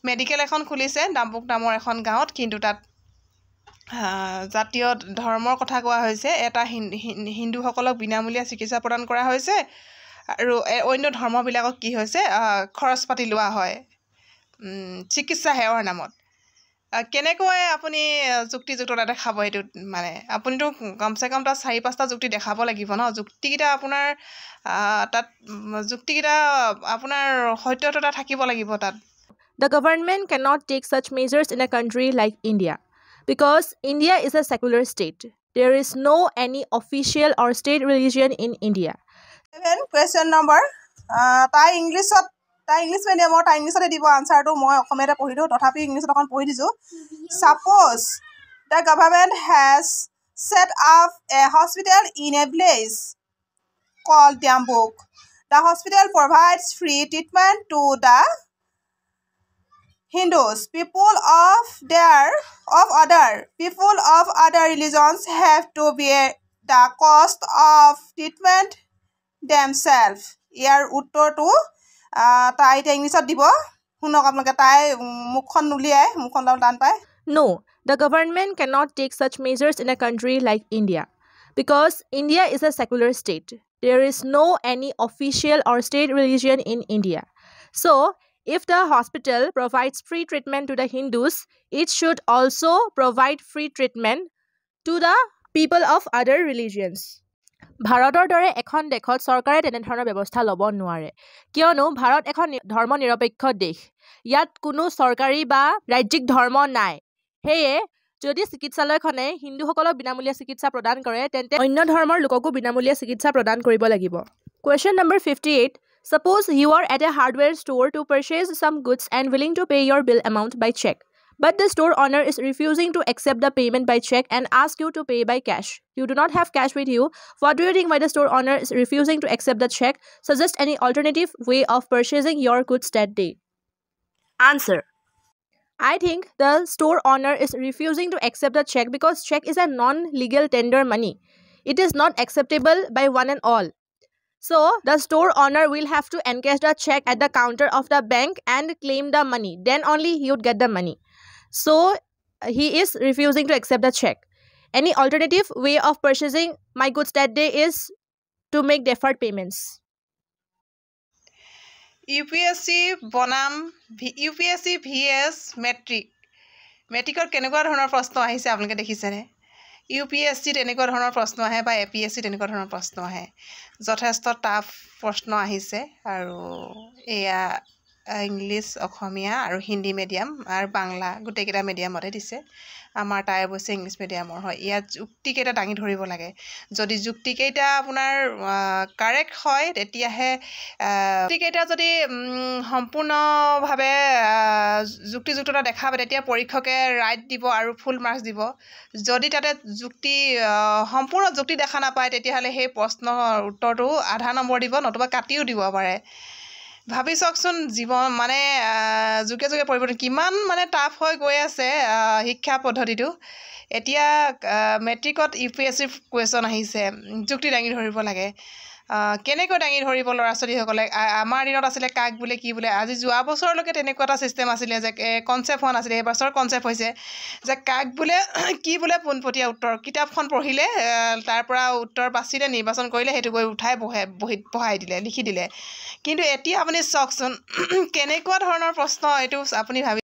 Medical এখন খুলিছে ডাম্বুক নামৰ এখন গাঁৱত কিন্তু তাত জাতীয় ধৰ্মৰ কথা কোৱা হৈছে এটা হিন্দুসকলক বিনামূলীয়া চিকিৎসা প্ৰদান কৰা হৈছে আৰু অন্য ধৰ্মবিলাকক কি হৈছে খৰচ পাতি লোৱা হয় চিকিৎসা সেৱাৰ নামত কেনেকৈ আপুনি যুক্তিযুক্ততা দেখাব এইটো মানে আপুনিতো কমচে কম তাত 4-5টা যুক্তি দেখাব লাগিব ন যুক্তিকেইটা আপোনাৰ তাত যুক্তিকেইটা আপোনাৰ সত্যতা থাকিব লাগিব তাত The government cannot take such measures in a country like India because India is a secular state. There is no any official or state religion in India. Question number তাই ইংলিছ মিডিয়ামৰ তাই ইংলিছতে দিব আনসাৰটো মই অসমীয়াতে পঢ়ি দিওঁ তথাপি ইংলিছত অকণ পঢ়ি দিছোঁ Suppose the government has set up a hospital in a village called Dambuk. The hospital provides free treatment to the Hindus. People of other religions have to bear the cost of treatment themselves. ইয়াৰ উত্তৰটো তাই এতিয়া ইংলিছত দিব শুনক আপোনালোকে তাই মুখখন নুলিয়াই মুখখন টান পায় No, the government cannot take such measures in a country like India because India is a secular state. There is no any official or state religion in India. So, if the hospital provides free treatment to the Hindus, it should also provide free treatment to the people of other religions. ভাৰতৰ দৰে এখন দেশত চৰকাৰে তেনেধৰণৰ ব্যৱস্থা ল'ব নোৱাৰে কিয়নো ভাৰত এখন ধৰ্মনিৰপেক্ষ দেশ ইয়াত কোনো চৰকাৰী বা ৰাজ্যিক ধৰ্ম নাই হেয়ে যদি চিকিৎসালয়খনে হিন্দুসকলক বিনামূলীয়া চিকিৎসা প্ৰদান কৰে তেন্তে অন্য ধৰ্মৰ লোককো বিনামূলীয়া চিকিৎসা প্ৰদান কৰিব লাগিব Question number 58 Suppose you are at a hardware store to purchase some goods and willing to pay your bill amount by check But the store owner is refusing to accept the payment by check and ask you to pay by cash. You do not have cash with you. What do you think why the store owner is refusing to accept the check? Suggest any alternative way of purchasing your goods that day. Answer. I think the store owner is refusing to accept the check because check is a non-legal tender money. It is not acceptable by one and all. So, the store owner will have to encash the check at the counter of the bank and claim the money. Then only he would get the money. So, he is refusing to accept the check. Any alternative way of purchasing my goods that day is to make deferred payments. UPSC বনাম UPSC VS মেট্ৰিকৰ কেনেকুৱা ধৰণৰ প্ৰশ্ন আহিছে আপোনালোকে দেখিছেনে UPSC তেনেকুৱা ধৰণৰ প্ৰশ্ন আহে বা APSC তেনেকুৱা ধৰণৰ প্ৰশ্ন আহে যথেষ্ট টাফ প্ৰশ্ন আহিছে আৰু এয়া ইংলিছ অসমীয়া আৰু হিন্দী মিডিয়াম আৰু বাংলা গোটেইকেইটা মিডিয়ামতে দিছে আমাৰ তাই অৱশ্যে ইংলিছ মিডিয়ামৰ হয় ইয়াত যুক্তিকেইটা দাঙি ধৰিব লাগে যদি যুক্তিকেইটা আপোনাৰ কাৰেক্ট হয় তেতিয়াহে যুক্তিকেইটা যদি সম্পূৰ্ণভাৱে যুক্তিযুক্ততা দেখাব তেতিয়া পৰীক্ষকে ৰাইট দিব আৰু ফুল মাৰ্কছ দিব যদি তাতে যুক্তি সম্পূৰ্ণ যুক্তি দেখা নাপায় তেতিয়াহ'লে সেই প্ৰশ্নৰ উত্তৰটো আধা নম্বৰ দিব নতুবা কাটিও দিব পাৰে ভাবি চাওকচোন জীৱন মানে যুগে যুগে পৰিৱৰ্তন কিমান মানে টাফ হৈ গৈ আছে শিক্ষা পদ্ধতিটো এতিয়া মেট্ৰিকত UPSC কুৱেশ্যন আহিছে যুক্তি দাঙি ধৰিব লাগে কেনেকৈ দাঙি ধৰিব ল'ৰা ছোৱালীসকলে আমাৰ দিনত আছিলে কাক বোলে কি বোলে আজি যোৱা বছৰলৈকে তেনেকুৱা এটা চিষ্টেম আছিলে যে কনচেপ্ট হোৱা নাছিলে এই বছৰ কনচেপ্ট হৈছে যে কাক বোলে কি বোলে পোনপটীয়া উত্তৰ কিতাপখন পঢ়িলে তাৰ পৰা উত্তৰ বাচিলে নিৰ্বাচন কৰিলে সেইটো গৈ উঠাই বহীত পঢ়াই দিলে লিখি দিলে কিন্তু এতিয়া আপুনি চাওকচোন কেনেকুৱা ধৰণৰ প্ৰশ্ন এইটো আপুনি ভাবি